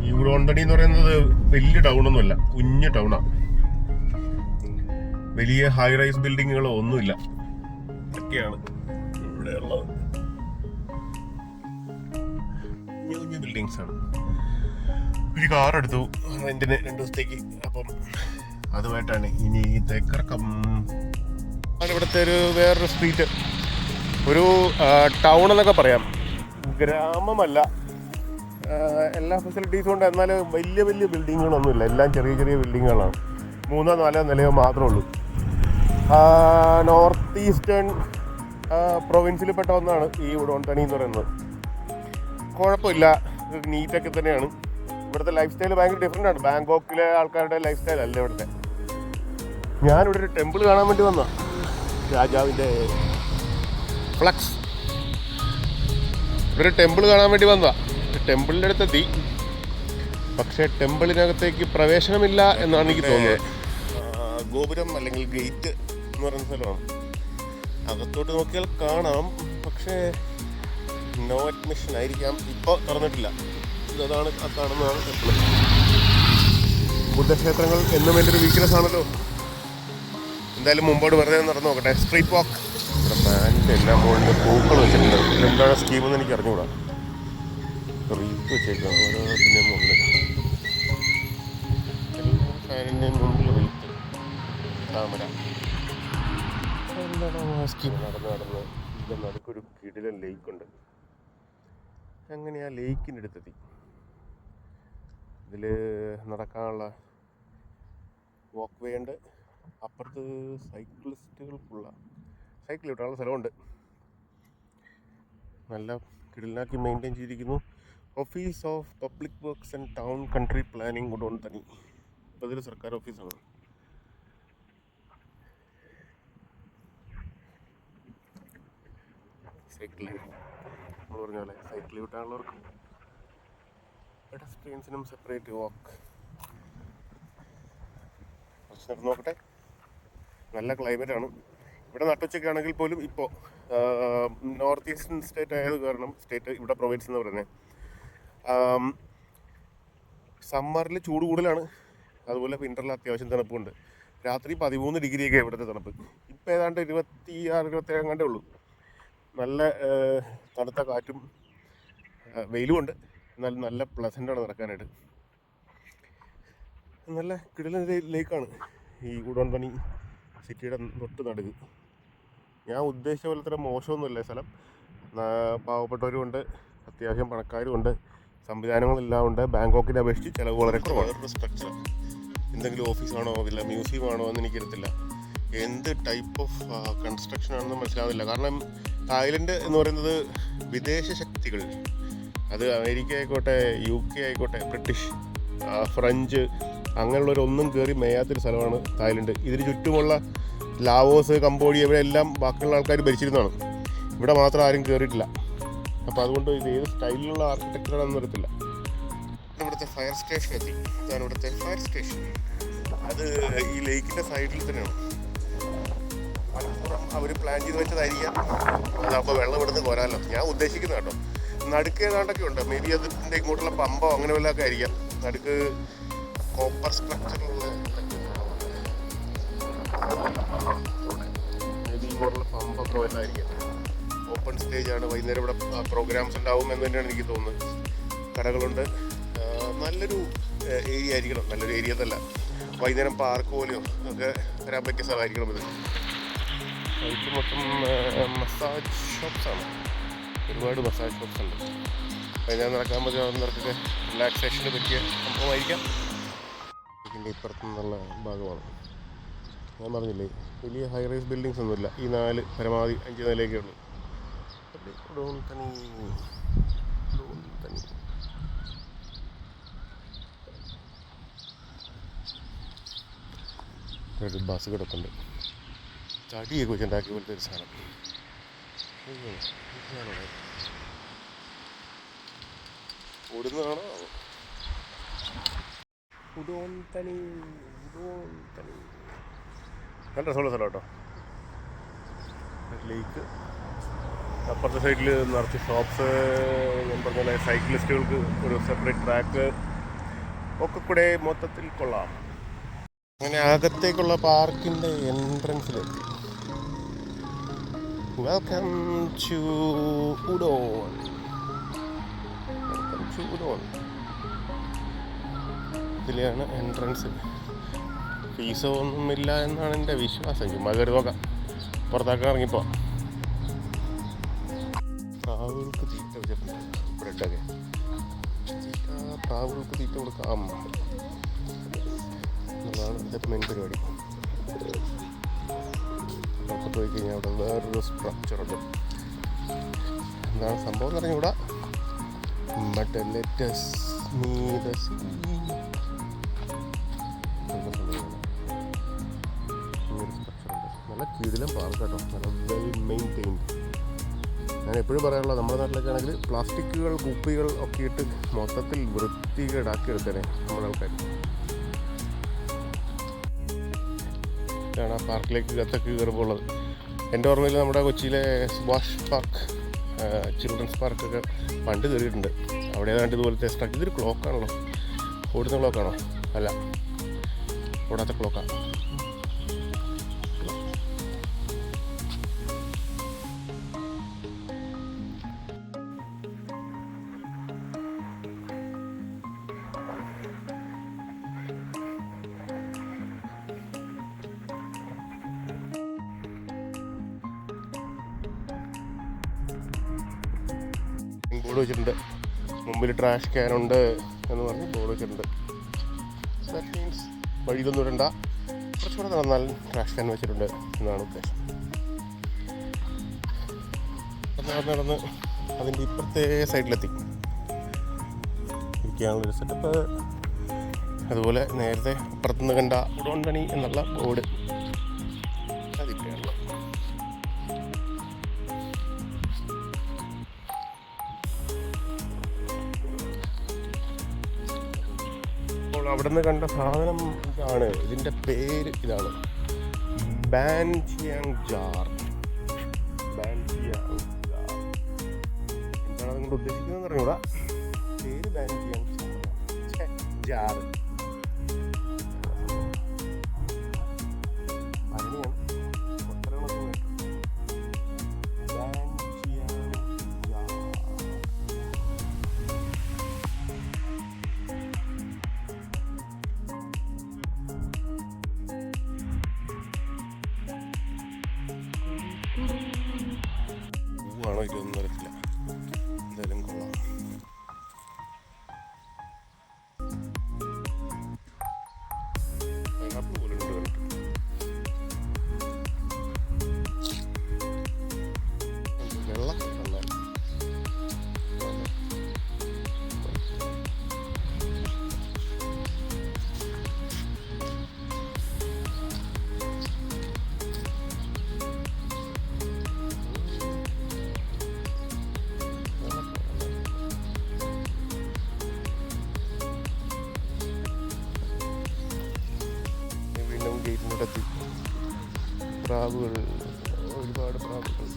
ഈ ഉടോന്തണി എന്ന് പറയുന്നത് വലിയ ടൗണൊന്നുമല്ല, കുഞ്ഞു ടൗണാണ്. വലിയ ഹൈ റൈസ് ബിൽഡിങ്ങുകളോ ഒന്നുമില്ല. ഒക്കെയാണ് ഇവിടെ ഉള്ളത്. കുഞ്ഞു കുഞ്ഞു ബിൽഡിങ്സ് ആണ്. ഒരു കാർ എടുത്തു റെന്റിന് 2 ദിവസത്തേക്ക്. അപ്പം അതുമായിട്ടാണ് ഇനി തെക്കറക്കം. ഇവിടുത്തെ ഒരു വേറൊരു സ്ട്രീറ്റ്, ഒരു ടൗൺ എന്നൊക്കെ പറയാം, ഗ്രാമമല്ല. എല്ലാ ഫെസിലിറ്റീസും ഉണ്ട്, എന്നാൽ വലിയ വലിയ ബിൽഡിങ്ങുകളൊന്നുമില്ല. എല്ലാം ചെറിയ ചെറിയ ബിൽഡിങ്ങുകളാണ്. 3-4 നിലയോ മാത്രമേ ഉള്ളൂ. നോർത്ത് ഈസ്റ്റേൺ പ്രൊവിൻസിൽ പെട്ട ഒന്നാണ് ഈ ഉടോന്തണി എന്ന് പറയുന്നത്. കുഴപ്പമില്ല, നീറ്റൊക്കെ തന്നെയാണ്. ഇവിടുത്തെ ലൈഫ് സ്റ്റൈൽ ഭയങ്കര ഡിഫറെൻ്റ് ആണ്. ബാങ്കോക്കിലെ ആൾക്കാരുടെ ലൈഫ് സ്റ്റൈൽ അല്ല ഇവിടുത്തെ. ഞാനിവിടെ ഒരു ടെമ്പിൾ കാണാൻ വേണ്ടി വന്ന, രാജാവിൻ്റെ ഫ്ലക്സ്. ഒരു ടെമ്പിൾ കാണാൻ വേണ്ടി വന്നതാണ്. ടെമ്പിളിൻ്റെ അടുത്തെത്തി, പക്ഷേ ടെമ്പിളിനകത്തേക്ക് പ്രവേശനമില്ല എന്നാണ് എനിക്ക് തോന്നുന്നത്. ഗോപുരം അല്ലെങ്കിൽ ഗേറ്റ് എന്ന് പറയുന്ന സ്ഥലമാണ്. അകത്തോട്ട് നോക്കിയാൽ കാണാം, പക്ഷേ നോ അഡ്മിഷൻ ആയിരിക്കാം. ഇപ്പോൾ തുറന്നിട്ടില്ല. ഇതാണ് ആ കാണുന്നതാണ് ടെമ്പിൾ. ബുദ്ധക്ഷേത്രങ്ങൾ എന്നും എൻ്റെ ഒരു വീക്ക്നെസ് ആണല്ലോ. എന്തായാലും മുമ്പോട്ട് വെറുതെ നടന്നു നോക്കട്ടെ. സ്ട്രീറ്റ് വാക്ക്. ഇവിടെ ഫാനിൻ്റെ എല്ലാം മുകളിൽ പൂക്കൾ വെച്ചിട്ടുണ്ട്. എന്താണ് സ്കീമെന്ന് എനിക്ക് അറിഞ്ഞുകൂടാ. റീത്ത് വെച്ചേക്കാം ഓരോതിൻ്റെ മുകളിൽ. എല്ലാ ഫാനിൻ്റെ മുമ്പിൽ റീത്ത്, താമര. എന്താണ് സ്കീം? നടന്ന് ഇതിൻ്റെ നടുക്കൊരു കിടിലൻ ലേക്കുണ്ട്. അങ്ങനെ ആ ലേക്കിൻ്റെ അടുത്തെത്തി. ഇതിൽ നടക്കാനുള്ള വാക്ക് വേ ഉണ്ട്. അപ്പുറത്ത് സൈക്കിളിസ്റ്റുകൾക്കുള്ള സൈക്കിൾ കിട്ടാനുള്ള സ്ഥലമുണ്ട്. നല്ല കിടിലനാക്കി മെയിൻറ്റെയിൻ ചെയ്തിരിക്കുന്നു. Office of public works and town country planning Udon Thani. ഇപ്പോൾ ഇതിൽ സർക്കാർ ഓഫീസാണ്. സൈക്കിൾ നമ്മൾ പറഞ്ഞ പോലെ സൈക്കിൾ കിട്ടാനുള്ളവർക്കും പെഡസ്ട്രിയൻസിനും സെപ്പറേറ്റ് വാക്ക്. കുറച്ച് നോക്കട്ടെ. നല്ല ക്ലൈമറ്റാണ് ഇവിടെ. നട്ടുച്ചയ്ക്കാണെങ്കിൽ പോലും ഇപ്പോൾ നോർത്ത് ഈസ്റ്റേൺ സ്റ്റേറ്റ് ആയത് കാരണം, സ്റ്റേറ്റ് ഇവിടെ പ്രൊവിൻസ് എന്ന് പറയുന്നത്, സമ്മറിൽ ചൂട് കൂടുതലാണ്. അതുപോലെ വിൻ്ററിൽ അത്യാവശ്യം തണുപ്പുണ്ട്. രാത്രി 13 ഡിഗ്രിയൊക്കെ ഇവിടുത്തെ തണുപ്പ്. ഇപ്പോൾ ഏതാണ്ട് 26-27 കണ്ടേ ഉള്ളൂ. നല്ല തണുത്ത കാറ്റും വെയിലുമുണ്ട്. എന്നാലും നല്ല പ്ലസൻ്റാണ് നടക്കാനായിട്ട്. നല്ല കിടിലൻ ലേക്കാണ് ഈ ഉടോന്തണി സിറ്റിയുടെ തൊട്ട് നടുക്ക്. ഞാൻ ഉദ്ദേശിച്ച പോലെ തന്നെ മോശമൊന്നുമില്ല സ്ഥലം. പാവപ്പെട്ടവരുമുണ്ട്, അത്യാവശ്യം പണക്കാരുമുണ്ട്, സംവിധാനങ്ങളെല്ലാം ഉണ്ട്. ബാങ്കോക്കിനെ അപേക്ഷിച്ച് ചിലവ് വളരെ കുറവാണ്. സ്ട്രക്ചർ എന്തെങ്കിലും ഓഫീസാണോ ഇല്ല മ്യൂസിയം ആണോ എന്ന് എനിക്കറിയത്തില്ല. എന്ത് ടൈപ്പ് ഓഫ് കൺസ്ട്രക്ഷൻ ആണെന്ന് മനസ്സിലാവുന്നില്ല. കാരണം തായ്ലൻഡ് എന്ന് പറയുന്നത് വിദേശ ശക്തികൾ, അത് അമേരിക്ക ആയിക്കോട്ടെ, UK ആയിക്കോട്ടെ, ബ്രിട്ടീഷ്, ഫ്രഞ്ച്, അങ്ങനെയുള്ളവരൊന്നും കയറി മേയാത്തൊരു സ്ഥലമാണ് തായ്ലൻഡ്. ഇതിന് ചുറ്റുമുള്ള ലാവോസ്, കംബോഡിയ, ഇവരെല്ലാം ബാക്കിയുള്ള ആൾക്കാർ ഭരിച്ചിരുന്നതാണ്. ഇവിടെ മാത്രം ആരും കയറിയിട്ടില്ല. അപ്പോൾ അതുകൊണ്ട് ഇത് ഏത് സ്റ്റൈലിലുള്ള ആർക്കിടെക്ചറാണെന്ന് അറിയത്തില്ല. ഇവിടുത്തെ ഫയർ സ്റ്റേഷൻ എത്തി. ഇതാണ് ഇവിടുത്തെ ഫയർ സ്റ്റേഷൻ. അത് ഈ ലേക്കിൻ്റെ സൈഡിൽ തന്നെയാണ്. മലപ്പുറം അവർ പ്ലാൻ ചെയ്ത് വെച്ചതായിരിക്കാം. അതാകുമ്പോൾ വെള്ളം ഇവിടുന്ന് പോരാമല്ലോ. ഞാൻ ഉദ്ദേശിക്കുന്നത് കേട്ടോ. നടുക്ക് ഏതാണ്ടൊക്കെ ഉണ്ട്. മേ ബി അതിൻ്റെ ഇങ്ങോട്ടുള്ള പമ്പോ അങ്ങനെ വല്ലതൊക്കെ ആയിരിക്കാം. നടുക്ക് കോപ്പർ സ്ട്രക്ചറിലുള്ള മേ ബി ഇങ്ങോട്ടുള്ള പമ്പൊക്കെ വല്ലതായിരിക്കാം. ഓപ്പൺ സ്റ്റേജാണ്. വൈകുന്നേരം ഇവിടെ പ്രോഗ്രാംസ് ഉണ്ടാവും എന്ന് തന്നെയാണ് എനിക്ക് തോന്നുന്നത്. കടകളുണ്ട്. നല്ലൊരു ഏരിയ ആയിരിക്കണം. നല്ലൊരു ഏരിയ എന്നല്ല, വൈകുന്നേരം പാർക്ക് പോലെയോ ഒക്കെ വരാൻ പറ്റിയ സ്ഥലമായിരിക്കണം ഇത്. ഇത് മൊത്തം മസാജ് ഷോപ്സാണ്. ഒരുപാട് മസാജ് ഷോപ്സ് ഉണ്ട്. വൈകുന്നേരം നടക്കാൻ പറ്റുന്നവർക്കൊക്കെ റിലാക്സേഷന് പറ്റിയ സംഭവമായിരിക്കാം. ഇതിൻ്റെ ഇപ്പുറത്തു നിന്നുള്ള ഭാഗമാണ്. ഞാൻ പറഞ്ഞില്ലേ, വലിയ ഹൈ റൈസ് ബിൽഡിങ്സ് ഒന്നുമില്ല. ഈ 4 പരമാവധി 5 നിലയൊക്കെ ഉള്ളൂ. ഉടോന്തണി ഒരു ബസ് കിടപ്പുണ്ട്. ചടിയൊക്കെ വെച്ചുണ്ടാക്കിയ പോലത്തെ ഒരു സാധനം. ഓടുന്നതാണോ? ഉടോന്തണി നല്ല രസമുള്ള സ്ഥലം കേട്ടോ. ലേക്ക്, അപ്പുറത്തെ സൈഡിൽ നിറച്ച് ഷോപ്സ്. ഞാൻ പറഞ്ഞ പോലെ സൈക്ലിസ്റ്റുകൾക്ക് ഒരു സെപ്പറേറ്റ് ട്രാക്ക്, ഒക്കെ കൂടെ മൊത്തത്തിൽ കൊള്ളാം. അങ്ങനെ അകത്തേക്കുള്ള പാർക്കിൻ്റെ എൻട്രൻസിലെത്തി. Welcome to Udon. ഇതിലെയാണ് എൻട്രൻസ്. ഫീസോ ഒന്നുമില്ല എന്നാണ് എൻ്റെ വിശ്വാസം. ചുമ്മാ കയറി നോക്കാം. പുറത്താക്കാൻ ഇറങ്ങിപ്പോ. പ്രാവുകൾക്ക് തീറ്റ വെച്ചിട്ടുണ്ട്. ബ്രെഡൊക്കെ പ്രാവുകൾക്ക് തീറ്റ കൊടുക്കാം എന്നുള്ളതാണ് ഇതിൻ്റെ മെയിൻ പരിപാടി. പുറത്തോട്ട് പോയി കഴിഞ്ഞാൽ അവിടെ വേറൊരു സ്ട്രക്ചറുണ്ട്. എന്താണ് സംഭവം എന്ന് പറഞ്ഞാൽ ഇവിടെ but let's me the sea. നല്ല കീഴിലും പാർക്ക് കേട്ടോ. നല്ല വെൽ മെയിൻറ്റെയിൻഡ്. ഞാൻ എപ്പോഴും പറയാനുള്ളത്, നമ്മുടെ നാട്ടിലൊക്കെ ആണെങ്കിൽ പ്ലാസ്റ്റിക്കുകൾ കുപ്പികൾ ഒക്കെ ഇട്ട് മൊത്തത്തിൽ വൃത്തികേടാക്കി എടുത്തേനെ നമ്മുടെ ആൾക്കാർ. ഇതാണ് ആ പാർക്കിലേക്ക് അകത്തൊക്കെ കയറുമ്പോൾ ഉള്ളത്. എൻ്റെ ഓർമ്മയിൽ നമ്മുടെ കൊച്ചിയിലെ സുഭാഷ് പാർക്ക്, ചിൽഡ്രൻസ് പാർക്കൊക്കെ പണ്ട് കയറിയിട്ടുണ്ട്. അവിടെ ഏതാണ്ട് ഇതുപോലത്തെ സ്ട്രക്ചർ. ഇതൊരു ക്ലോക്കാണല്ലോ. ഓടുന്ന ക്ലോക്കാണോ? അല്ല, ഓടാത്ത ക്ലോക്കാണ്. ബോർഡ് വെച്ചിട്ടുണ്ട്. മുമ്പിൽ ട്രാഷ് ക്യാനുണ്ട് എന്ന് പറഞ്ഞ് ബോർഡ് വെച്ചിട്ടുണ്ട്. ദാറ്റ് മീൻസ് വഴിയിലൊന്നും ഇടണ്ട, കുറച്ചുകൂടെ നടന്നാൽ ട്രാഷ് ക്യാൻ വെച്ചിട്ടുണ്ട് എന്നാണ് ഉദ്ദേശം. നടന്ന് അതിൻ്റെ ഇപ്പുറത്തെ സൈഡിലെത്തി. ഇരിക്കാനുള്ളൊരു സെറ്റപ്പ്. അതുപോലെ നേരത്തെ അപ്പുറത്തുനിന്ന് കണ്ട ഉഡോൺ തണി എന്നുള്ള ബോർഡ് അതിൻ്റെയാണ്. അവിടെ നിന്ന് കണ്ട സാധനം ഇതാണ്. ഇതിൻ്റെ പേര് ഇതാണ്, ബാൻജിയാങ് ജാർ. ബാൻജിയാങ് ജാർ എന്താണ് അതുകൊണ്ട് ഉദ്ദേശിക്കുന്നത് പറഞ്ഞൂടാ. പേര് ബാൻജിയാങ് ജാർ. പൂവാണോ ഇതൊന്നും അറിയത്തില്ല. എന്തായാലും കൊള്ളാം. പൈനാപ്പിൾ പോലെ ഉണ്ട് കണ്ടിട്ട്. വെള്ളം നന്നായി. ഗേറ്റിനോടെത്തി. പ്രാവുകൾ, ഒരുപാട് പ്രാവുകൾ.